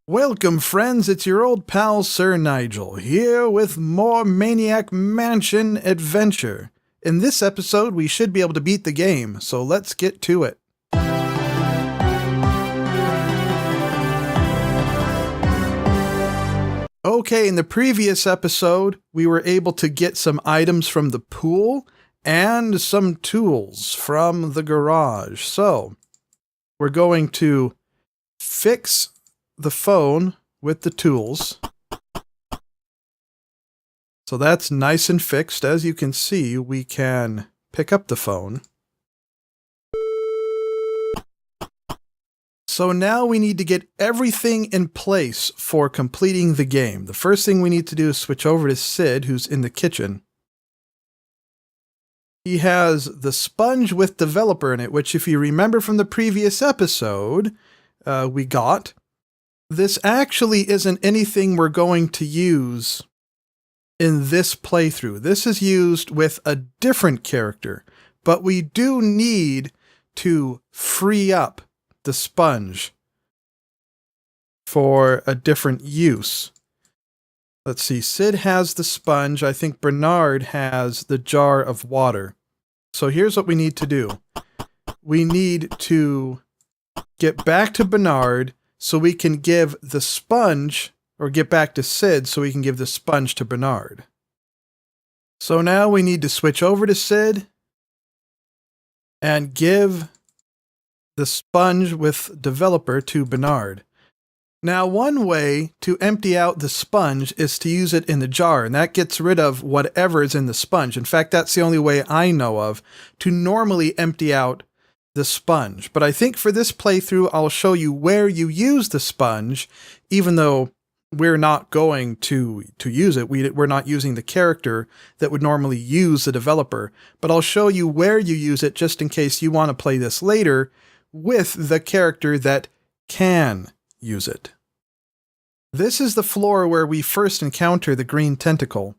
Welcome, friends. It's your old pal, Sir Nigel, here with more Maniac Mansion adventure. In this episode, we should be able to beat the game, so let's get to it. Okay, in the previous episode, we were able to get some items from the pool and some tools from the garage. So, we're going to fix the phone with the tools. So that's nice and fixed. As you can see, we can pick up the phone. So now we need to get everything in place for completing the game. The first thing we need to do is switch over to Sid, who's in the kitchen. He has the sponge with developer in it, which if you remember from the previous episode, we got. This actually isn't anything we're going to use in this playthrough. This is used with a different character, but we do need to free up the sponge for a different use. Let's see, Sid has the sponge. I think Bernard has the jar of water. So here's what we need to do. We need to get back to Bernard so we can give the sponge, or get back to Sid so we can give the sponge to Bernard. So now we need to switch over to Sid and give the sponge with developer to Bernard. Now, one way to empty out the sponge is to use it in the jar, and that gets rid of whatever is in the sponge. In fact, that's the only way I know of to normally empty out the sponge. But I think for this playthrough, I'll show you where you use the sponge, even though we're not going to use it. We're not using the character that would normally use the developer. But I'll show you where you use it just in case you want to play this later with the character that can use it. This is the floor where we first encounter the green tentacle.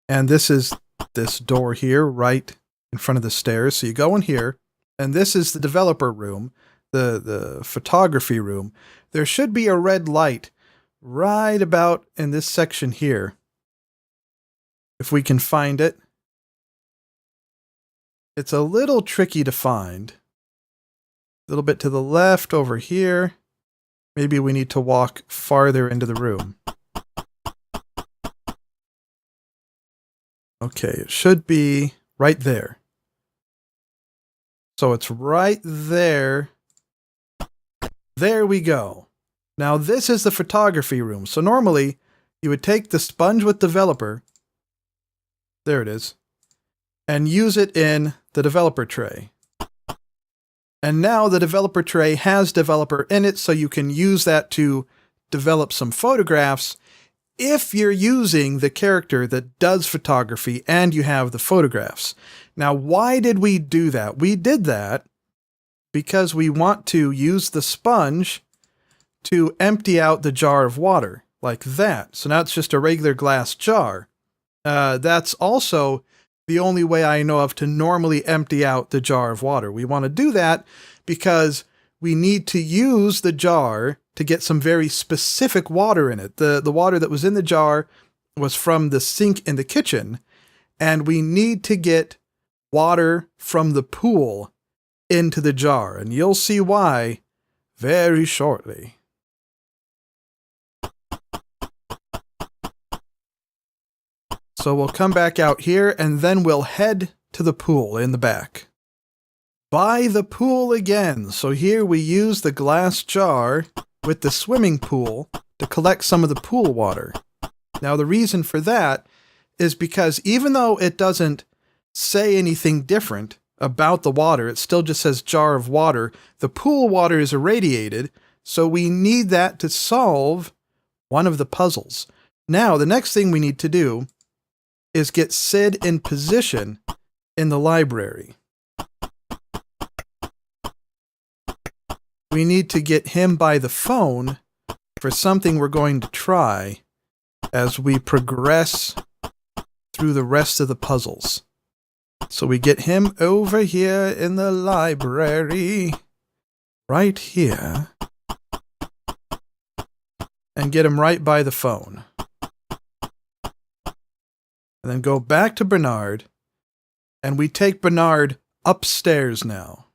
And this is this door here, right in front of the stairs. So you go in here. And this is the developer room, the photography room. There should be a red light right about in this section here. If we can find it. It's a little tricky to find. A little bit to the left over here. Maybe we need to walk farther into the room. Okay, it should be right there. So it's right there. There we go. Now this is the photography room. So normally you would take the sponge with developer. There it is. And use it in the developer tray. And now the developer tray has developer in it, so you can use that to develop some photographs if you're using the character that does photography and you have the photographs. Now, why did we do that? We did that because we want to use the sponge to empty out the jar of water, like that. So now it's just a regular glass jar. That's also the only way I know of to normally empty out the jar of water. We want to do that because we need to use the jar to get some very specific water in it. The water that was in the jar was from the sink in the kitchen, and we need to get water from the pool into the jar, and you'll see why very shortly. So we'll come back out here, and then we'll head to the pool in the back. By the pool again. So here we use the glass jar with the swimming pool to collect some of the pool water. Now the reason for that is because even though it doesn't say anything different about the water, it still just says jar of water, the pool water is irradiated, so we need that to solve one of the puzzles. Now the next thing we need to do is get Sid in position in the library. We need to get him by the phone for something we're going to try as we progress through the rest of the puzzles. So we get him over here in the library, right here. and get him right by the phone. And then go back to Bernard, and we take Bernard upstairs now.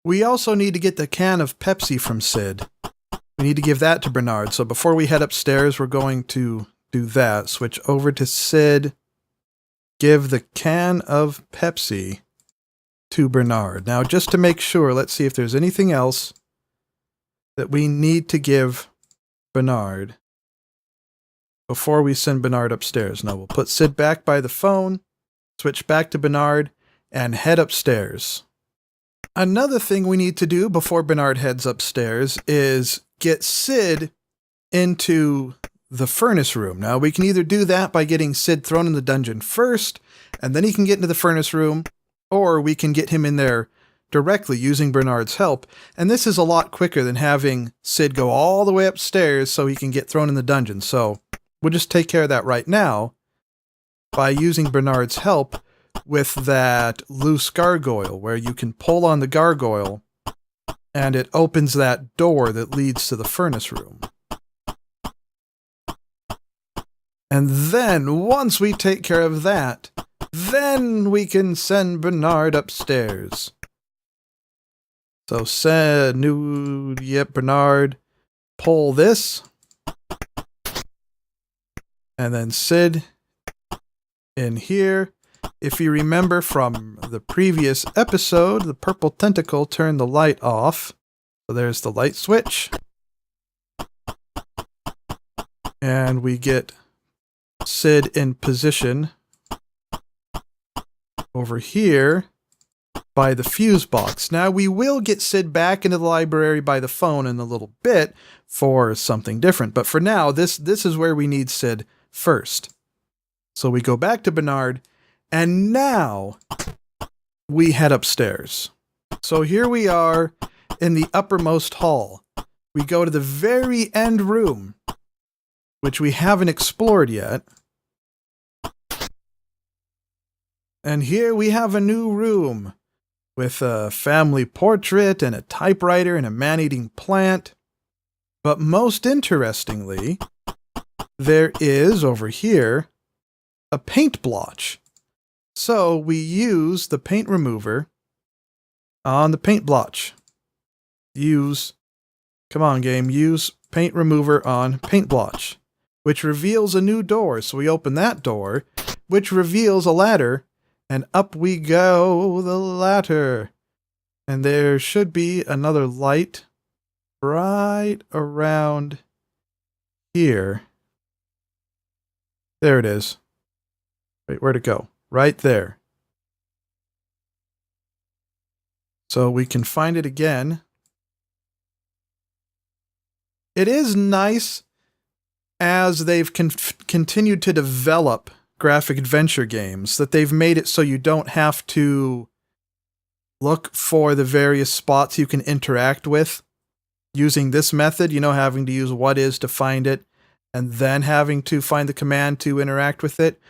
We also need to get the can of Pepsi from Sid. We need to give that to Bernard. So before we head upstairs, we're going to do that. Switch over to Sid. Give the can of Pepsi to Bernard. Now, just to make sure, let's see if there's anything else that we need to give Bernard before we send Bernard upstairs. No, we'll put Sid back by the phone, switch back to Bernard, and head upstairs. Another thing we need to do before Bernard heads upstairs is get Sid into the furnace room. Now, we can either do that by getting Sid thrown in the dungeon first, and then he can get into the furnace room, or we can get him in there directly using Bernard's help. And this is a lot quicker than having Sid go all the way upstairs so he can get thrown in the dungeon. So we'll just take care of that right now by using Bernard's help with that loose gargoyle, where you can pull on the gargoyle and it opens that door that leads to the furnace room. And then, once we take care of that, then we can send Bernard upstairs. So Bernard, pull this. And then Sid in here. If you remember from the previous episode, the purple tentacle turned the light off. So there's the light switch. And we get Sid in position over here by the fuse box. Now, we will get Sid back into the library by the phone in a little bit for something different. But for now, this is where we need Sid first. So we go back to Bernard, and now we head upstairs. So here we are in the uppermost hall. We go to the very end room, which we haven't explored yet. And here we have a new room with a family portrait and a typewriter and a man-eating plant. But most interestingly, there is, over here, a paint blotch. So we use the paint remover on the paint blotch. Come on game, use paint remover on paint blotch, which reveals a new door. So we open that door, which reveals a ladder, and up we go the ladder. And there should be another light right around here. There it is. Wait, where'd it go? Right there. So we can find it again. It is nice as they've continued to develop graphic adventure games that they've made it so you don't have to look for the various spots you can interact with using this method, having to use what is to find it and then having to find the command to interact with it,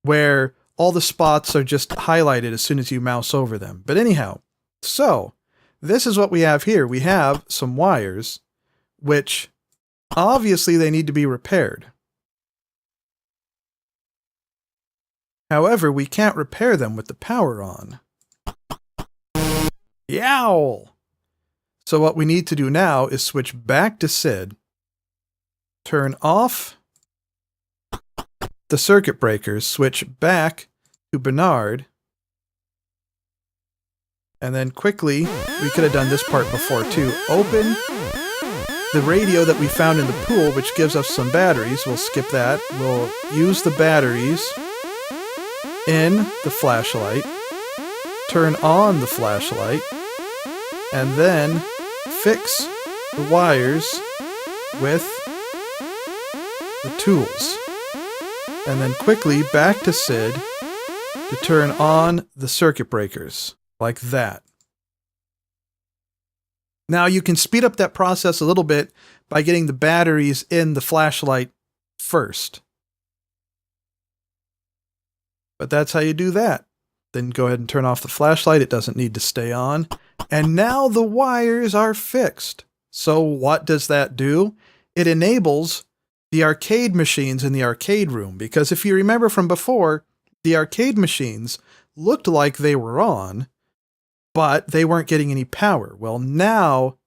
where all the spots are just highlighted as soon as you mouse over them. But anyhow, so this is what we have here. We have some wires, which obviously they need to be repaired. However, we can't repair them with the power on. Yowl! So what we need to do now is switch back to Sid, turn off the circuit breakers, switch back to Bernard, and then quickly, we could have done this part before too, open the radio that we found in the pool, which gives us some batteries. We'll skip that. We'll use the batteries in the flashlight, turn on the flashlight, and then fix the wires with the tools. And then quickly back to Sid to turn on the circuit breakers, like that. Now you can speed up that process a little bit by getting the batteries in the flashlight first. But that's how you do that. Then go ahead and turn off the flashlight. It doesn't need to stay on. And now the wires are fixed. So what does that do? it enables the arcade machines in the arcade room. Because if you remember from before, the arcade machines looked like they were on, but they weren't getting any power. Well, now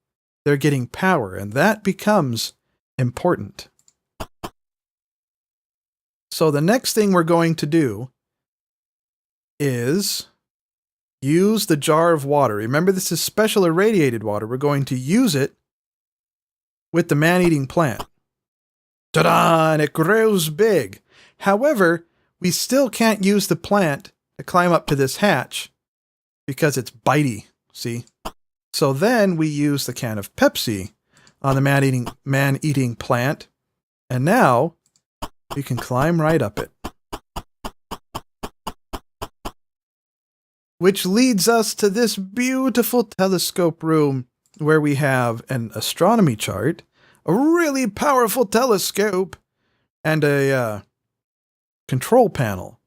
they're getting power, and that becomes important. So the next thing we're going to do is use the jar of water. Remember, this is special irradiated water. We're going to use it with the man-eating plant. Ta-da! And it grows big. However, we still can't use the plant to climb up to this hatch because it's bitey, see? So then we use the can of Pepsi on the man-eating plant, and now we can climb right up it. Which leads us to this beautiful telescope room where we have an astronomy chart, a really powerful telescope, and a control panel,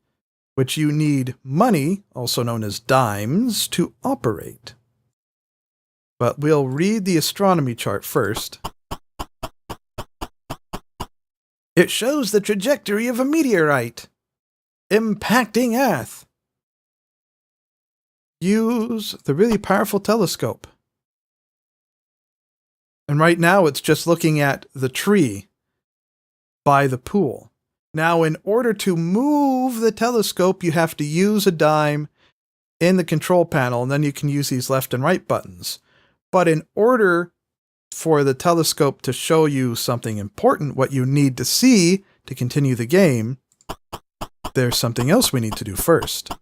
which you need money, also known as dimes, to operate. But we'll read the astronomy chart first. It shows the trajectory of a meteorite impacting Earth. Use the really powerful telescope. And right now it's just looking at the tree by the pool. Now, in order to move the telescope, you have to use a dime in the control panel, and then you can use these left and right buttons. But in order for the telescope to show you something important, what you need to see to continue the game, there's something else we need to do first.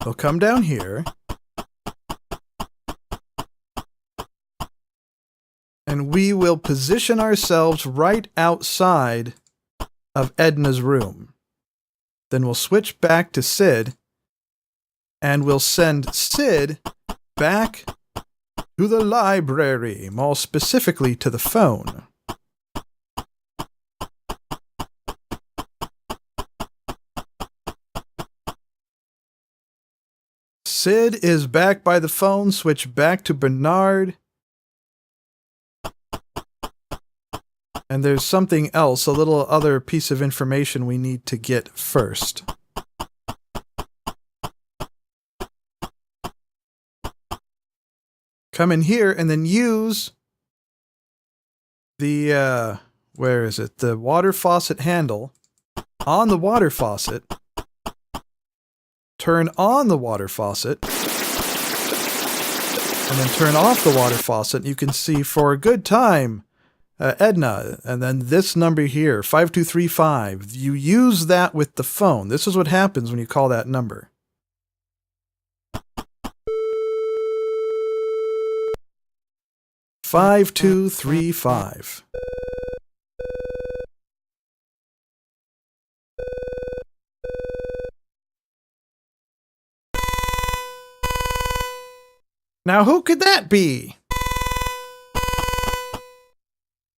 We'll come down here, and we will position ourselves right outside of Edna's room. Then we'll switch back to Sid, and we'll send Sid back to the library, more specifically to the phone. Sid is back by the phone. Switch back to Bernard. And there's something else, a little other piece of information we need to get first. Come in here and then use the, where is it? The water faucet handle on the water faucet. Turn on the water faucet. And then turn off the water faucet. You can see for a good time, Edna, and then this number here, 5235. You use that with the phone. This is what happens when you call that number. Five, 2, 3, 5. Now who could that be?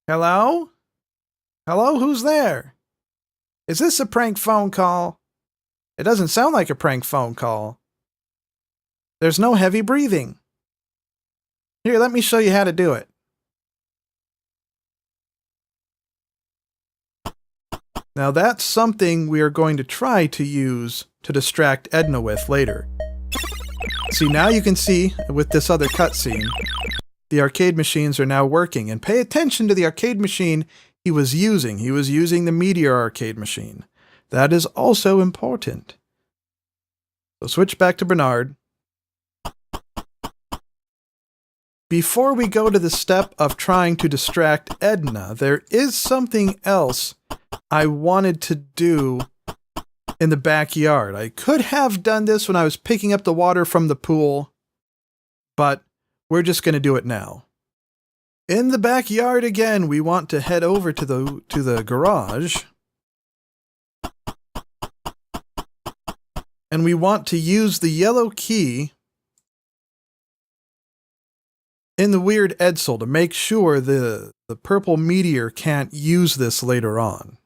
Hello? Hello, who's there? Is this a prank phone call? It doesn't sound like a prank phone call. There's no heavy breathing. Here, let me show you how to do it. Now that's something we are going to try to use to distract Edna with later. See, now you can see, with this other cutscene, the arcade machines are now working. And pay attention to the arcade machine he was using. He was using the Meteor arcade machine. That is also important. So switch back to Bernard. Before we go to the step of trying to distract Edna, there is something else I wanted to do in the backyard. I could have done this when I was picking up the water from the pool, but we're just going to do it now. In the backyard again, we want to head over to the garage. And we want to use the yellow key in the weird Edsel to make sure the purple meteor can't use this later on.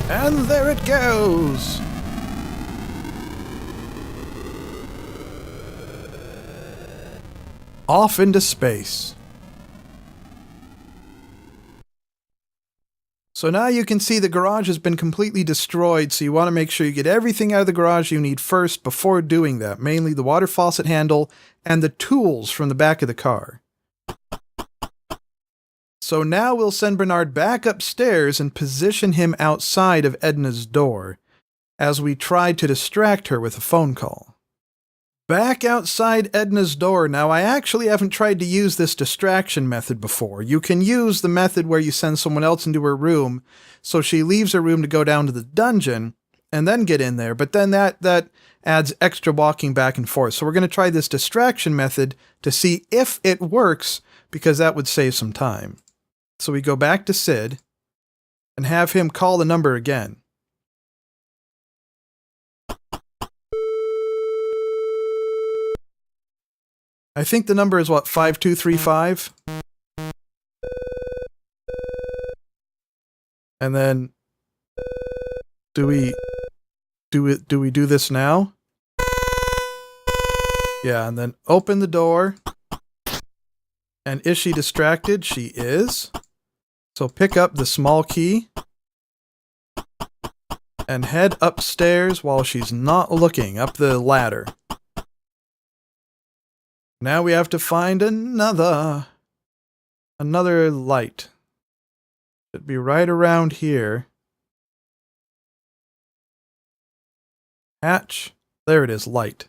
And there it goes! Off into space. So now you can see the garage has been completely destroyed, so you want to make sure you get everything out of the garage you need first before doing that, mainly the water faucet handle and the tools from the back of the car. So now we'll send Bernard back upstairs and position him outside of Edna's door, as we tried to distract her with a phone call. Back outside Edna's door. Now, I actually haven't tried to use this distraction method before. You can use the method where you send someone else into her room, so she leaves her room to go down to the dungeon, and then get in there, but then that adds extra walking back and forth. So we're going to try this distraction method to see if it works, because that would save some time. So we go back to Sid, and have him call the number again. I think the number is what, 5235? And then do we do this now? Yeah, and then open the door. And is she distracted? She is. So pick up the small key and head upstairs while she's not looking, up the ladder. Now we have to find another light. Should be right around here. Hatch. There it is, light.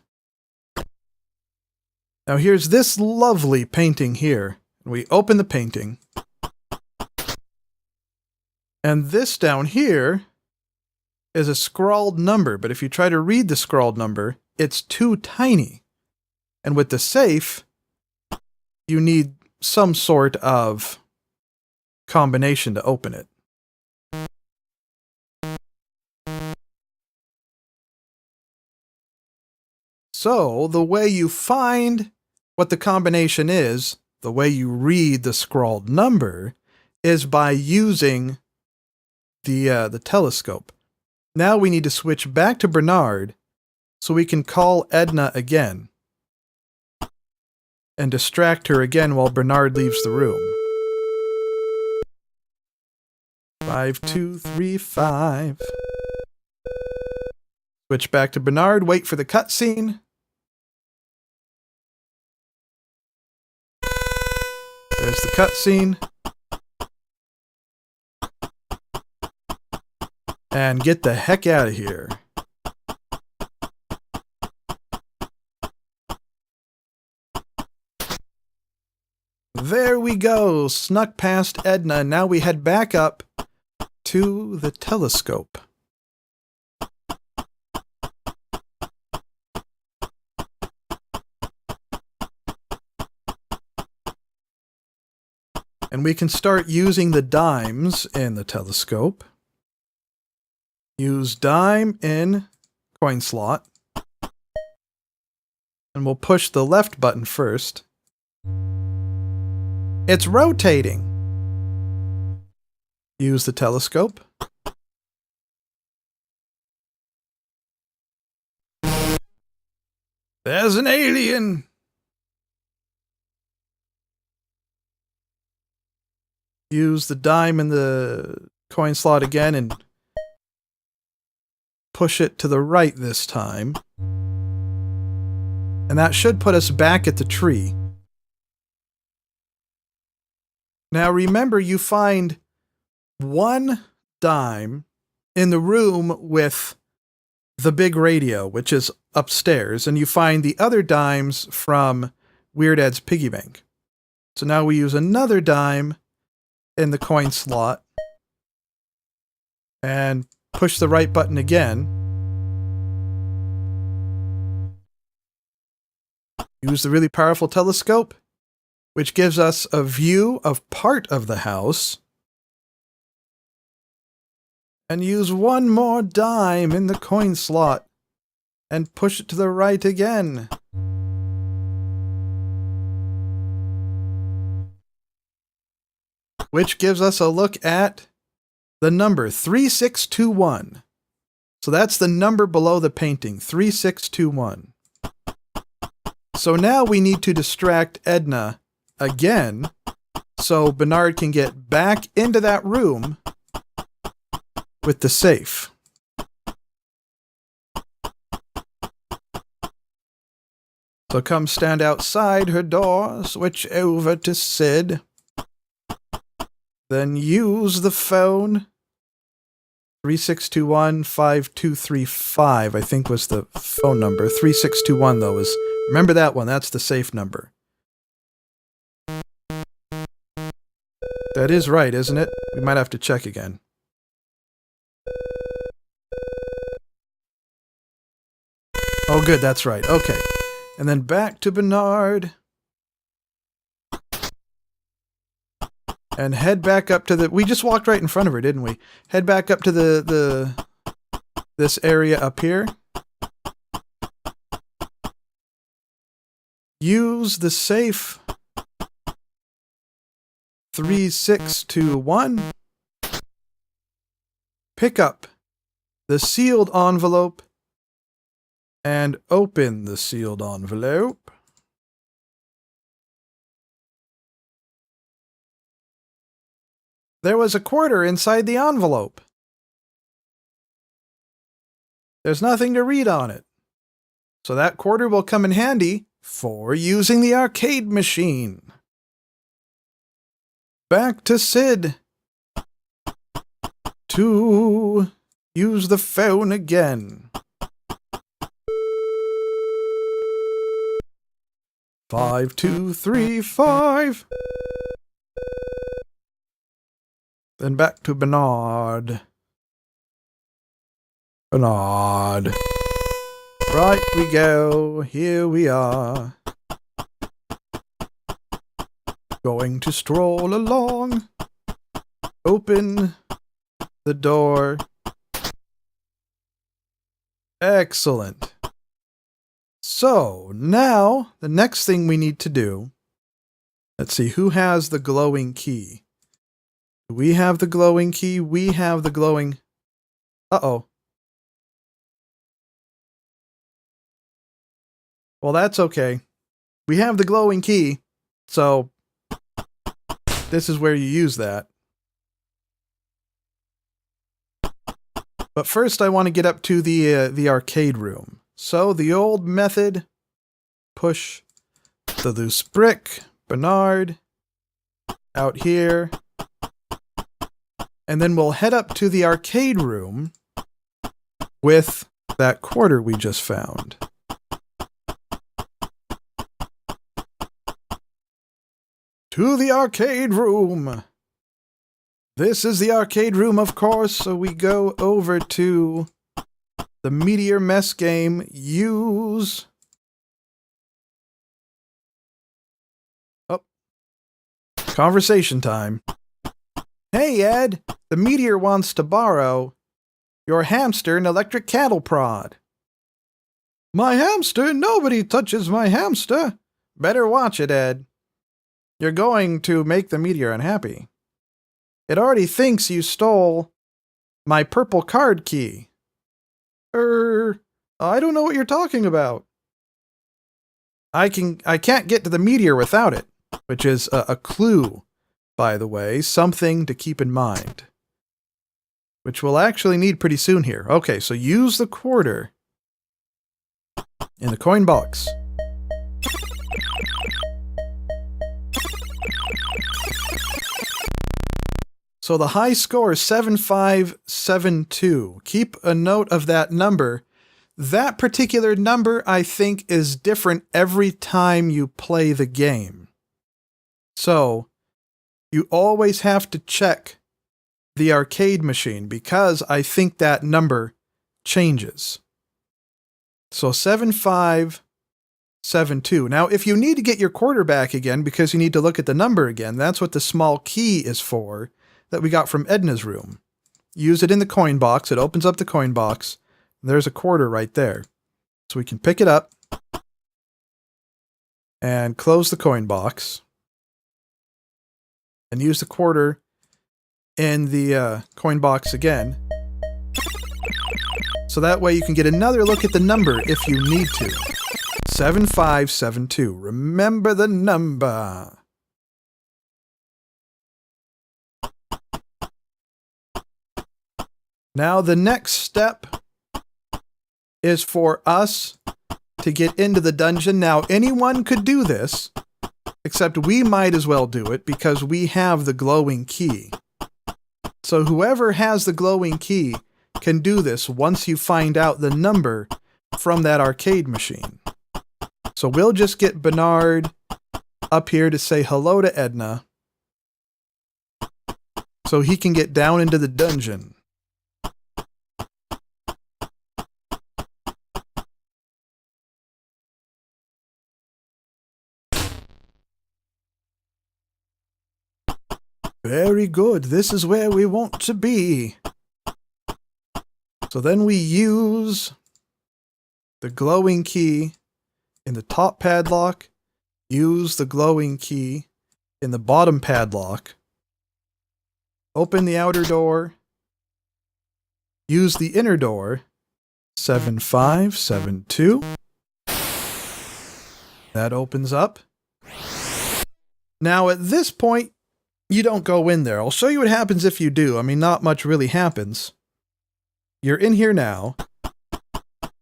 Now here's this lovely painting here. We open the painting. And this down here is a scrawled number, but if you try to read the scrawled number, it's too tiny. And with the safe, you need some sort of combination to open it. So, the way you find what the combination is, the way you read the scrawled number, is by using the telescope. Now we need to switch back to Bernard so we can call Edna again and distract her again while Bernard leaves the room. 5235. Switch back to Bernard, wait for the cutscene. There's the cutscene. And get the heck out of here. There we go, snuck past Edna. Now we head back up to the telescope. And we can start using the dimes in the telescope. Use dime in coin slot. And we'll push the left button first. It's rotating. Use the telescope. There's an alien! Use the dime in the coin slot again and push it to the right this time. And that should put us back at the tree. Now remember, you find one dime in the room with the big radio, which is upstairs, and you find the other dimes from Weird Ed's piggy bank. So now we use another dime in the coin slot and push the right button again. Use the really powerful telescope, which gives us a view of part of the house. And use one more dime in the coin slot and push it to the right again. Which gives us a look at the number 3621. So that's the number below the painting, 3621. So now we need to distract Edna again so Bernard can get back into that room with the safe. So come stand outside her door, switch over to Sid. Then use the phone. 3621-5235, I think was the phone number. 3621, though, is... Remember that one, that's the safe number. That is right, isn't it? We might have to check again. Oh, good, that's right. Okay. And then back to Bernard. And head back up to the... We just walked right in front of her, didn't we? Head back up to this area up here. Use the safe 3621. Pick up the sealed envelope and open the sealed envelope. There was a quarter inside the envelope. There's nothing to read on it. So that quarter will come in handy for using the arcade machine. Back to Sid to use the phone again. 5235. Then back to Bernard. Bernard. Right we go. Here we are. Going to stroll along. Open the door. Excellent. So, now, the next thing we need to do... Let's see, who has the glowing key? We have the glowing key. We have the glowing... Uh-oh. Well, that's okay. We have the glowing key, so this is where you use that. But first I want to get up to the arcade room. So the old method, push the loose brick, Bernard, out here, and then we'll head up to the arcade room with that quarter we just found. To the arcade room! This is the arcade room, of course, so we go over to the Meteor Mess game. Use... Oh. Conversation time. Hey, Ed! The Meteor wants to borrow your hamster and electric cattle prod. My hamster? Nobody touches my hamster! Better watch it, Ed. You're going to make the Meteor unhappy. It already thinks you stole my purple card key. I don't know what you're talking about. I can't get to the Meteor without it, which is a clue, by the way, something to keep in mind, which we'll actually need pretty soon here. Okay, so use the quarter in the coin box. So the high score is 7572. Keep a note of that number. That particular number, I think, is different every time you play the game. So you always have to check the arcade machine because I think that number changes. So 7572. Now, if you need to get your quarter back again because you need to look at the number again, that's what the small key is for. That we got from Edna's room. Use it in the coin box. It opens up the coin box. There's a quarter right there. So we can pick it up and close the coin box and use the quarter in the coin box again. So that way you can get another look at the number if you need to. 7572. Remember the number. Now the next step is for us to get into the dungeon. Now anyone could do this, except we might as well do it because we have the glowing key. So whoever has the glowing key can do this once you find out the number from that arcade machine. So we'll just get Bernard up here to say hello to Edna so he can get down into the dungeon. Very good. This is where we want to be. So then we use the glowing key in the top padlock, use the glowing key in the bottom padlock, open the outer door, use the inner door, 7572. That opens up. Now at this point, you don't go in there. I'll show you what happens if you do. I mean, not much really happens. You're in here now,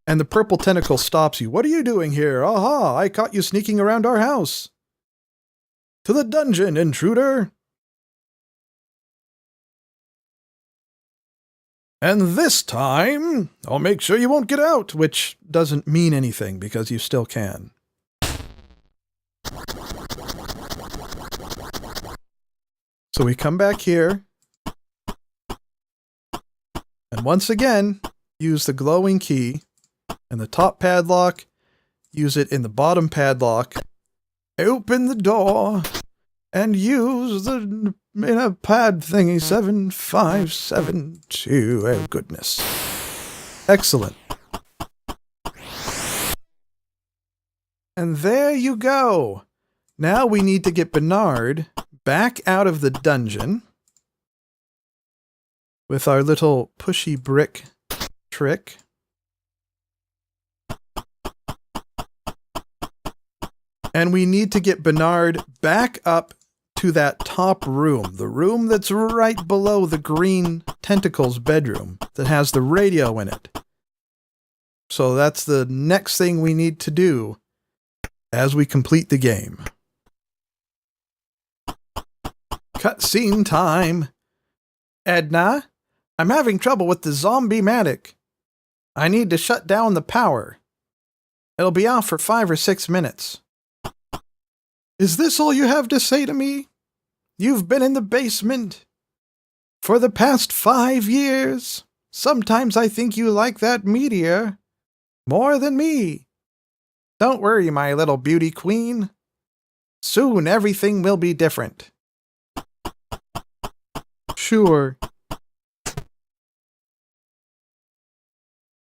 and the purple tentacle stops you. What are you doing here? Aha, I caught you sneaking around our house. To the dungeon, intruder. And this time, I'll make sure you won't get out, which doesn't mean anything because you still can. So we come back here, and once again, use the glowing key in the top padlock, use it in the bottom padlock, open the door, and use the pad thingy 7572. Oh, goodness. Excellent. And there you go. Now we need to get Bernard back out of the dungeon with our little pushy brick trick. And we need to get Bernard back up to that top room, the room that's right below the green tentacles bedroom that has the radio in it. So that's the next thing we need to do as we complete the game. Cutscene time. Edna, I'm having trouble with the zombie Maniac. I need to shut down the power. It'll be off for 5 or 6 minutes. Is this all you have to say to me? You've been in the basement for the past 5 years. Sometimes I think you like that meteor more than me. Don't worry, my little beauty queen. Soon everything will be different. Sure.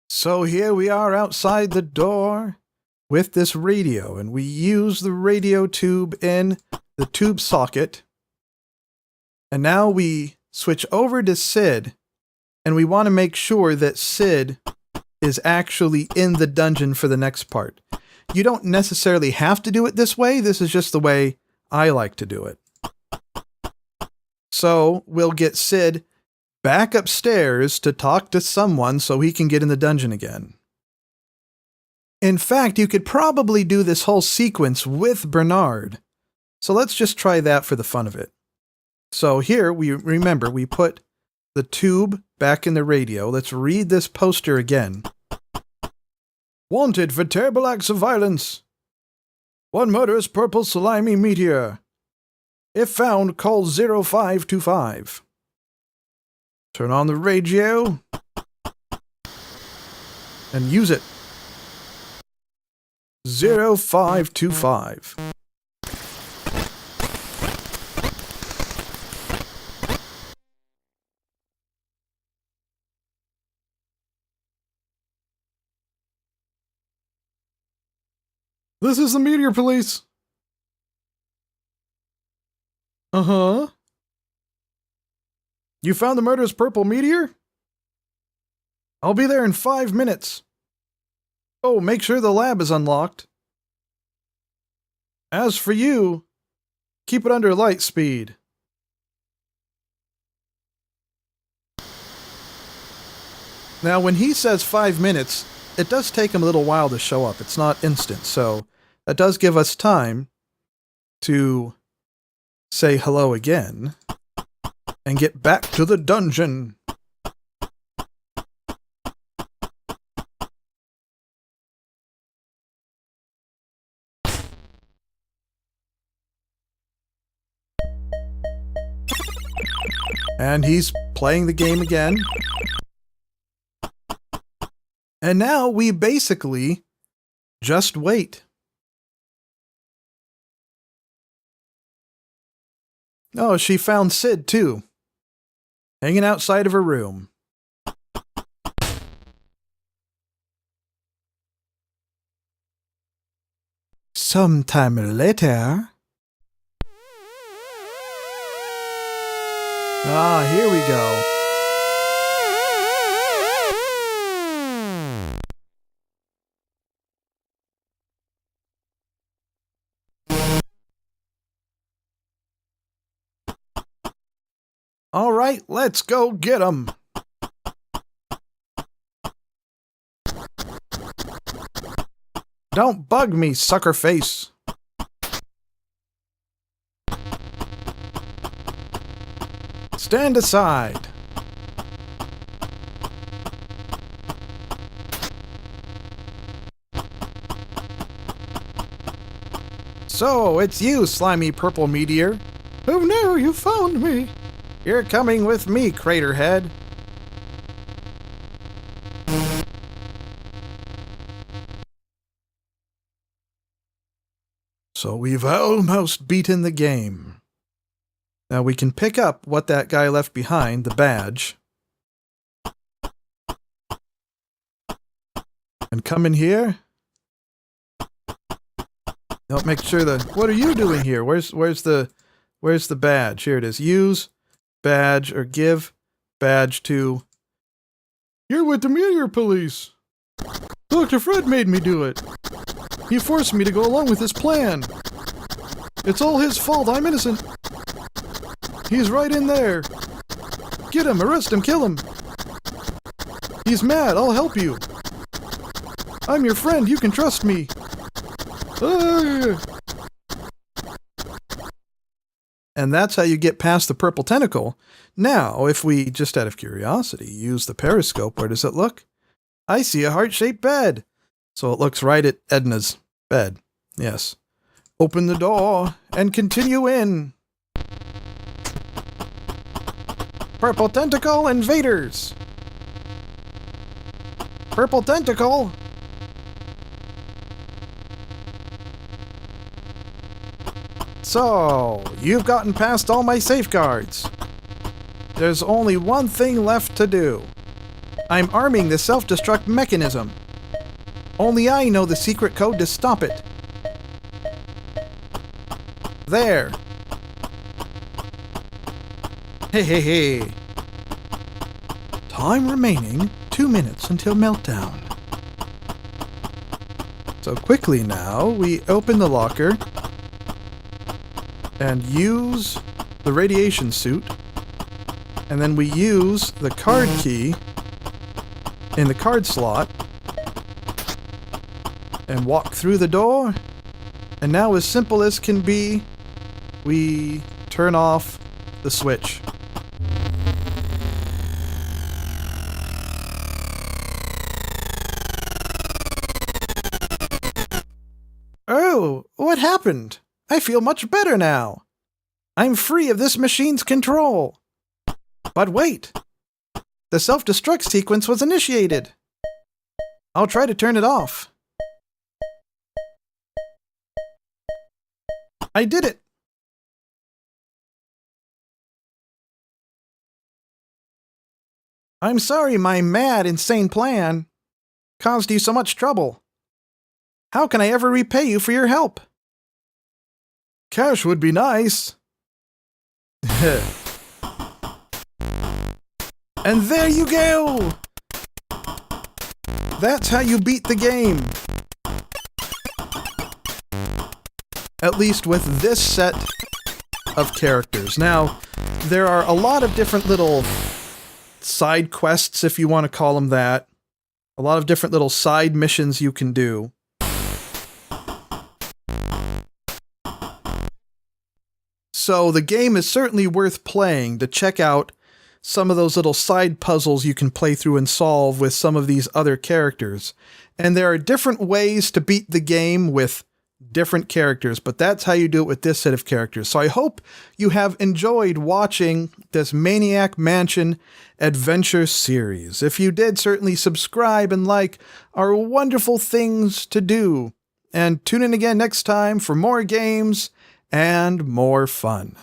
So here we are outside the door with this radio, and we use the radio tube in the tube socket. And now we switch over to Sid, and we want to make sure that Sid is actually in the dungeon for the next part. You don't necessarily have to do it this way. This is just the way I like to do it. So we'll get Sid back upstairs to talk to someone so he can get in the dungeon again. In fact, you could probably do this whole sequence with Bernard. So let's just try that for the fun of it. So here, we put the tube back in the radio. Let's read this poster again. Wanted for terrible acts of violence. One murderous purple slimy meteor. If found, call 0525. Turn on the radio and use it. 0525. This is the Meteor Police. Uh-huh. You found the murderous purple meteor? I'll be there in 5 minutes. Oh, make sure the lab is unlocked. As for you, keep it under light speed. Now, when he says 5 minutes, it does take him a little while to show up. It's not instant, so that does give us time to say hello again and get back to the dungeon. And he's playing the game again. And now we basically just wait. Oh, she found Sid too, hanging outside of her room. Sometime later. Ah, here we go. All right, let's go get 'em. Don't bug me, sucker face. Stand aside. So, it's you, slimy purple meteor. Oh no, you found me. You're coming with me, Craterhead. So we've almost beaten the game. Now we can pick up what that guy left behind, the badge. And come in here. Don't make sure what are you doing here? Where's the badge? Here it is. Use badge or give badge to. You're with the Meteor Police. Dr. Fred made me do it. He forced me to go along with his plan. It's all his fault. I'm innocent. He's right in there. Get him, arrest him, kill him. He's mad. I'll help you. I'm your friend. You can trust me. And that's how you get past the purple tentacle. Now, if we, just out of curiosity, use the periscope, where does it look? I see a heart-shaped bed. So it looks right at Edna's bed. Yes. Open the door and continue in. Purple tentacle invaders. Purple tentacle. So, you've gotten past all my safeguards. There's only one thing left to do. I'm arming the self-destruct mechanism. Only I know the secret code to stop it. There. Hey. Time remaining 2 minutes until meltdown. So quickly now, we open the locker and use the radiation suit, and then we use the card key in the card slot and walk through the door, and now as simple as can be, we turn off the switch. Oh, what happened? I feel much better now. I'm free of this machine's control. But wait! The self-destruct sequence was initiated. I'll try to turn it off. I did it! I'm sorry my mad, insane plan caused you so much trouble. How can I ever repay you for your help? Cash would be nice. And there you go! That's how you beat the game. At least with this set of characters. Now, there are a lot of different little side quests, if you want to call them that. A lot of different little side missions you can do. So the game is certainly worth playing to check out some of those little side puzzles you can play through and solve with some of these other characters. And there are different ways to beat the game with different characters, but that's how you do it with this set of characters. So I hope you have enjoyed watching this Maniac Mansion adventure series. If you did, certainly subscribe and like our wonderful things to do. And tune in again next time for more games and more fun.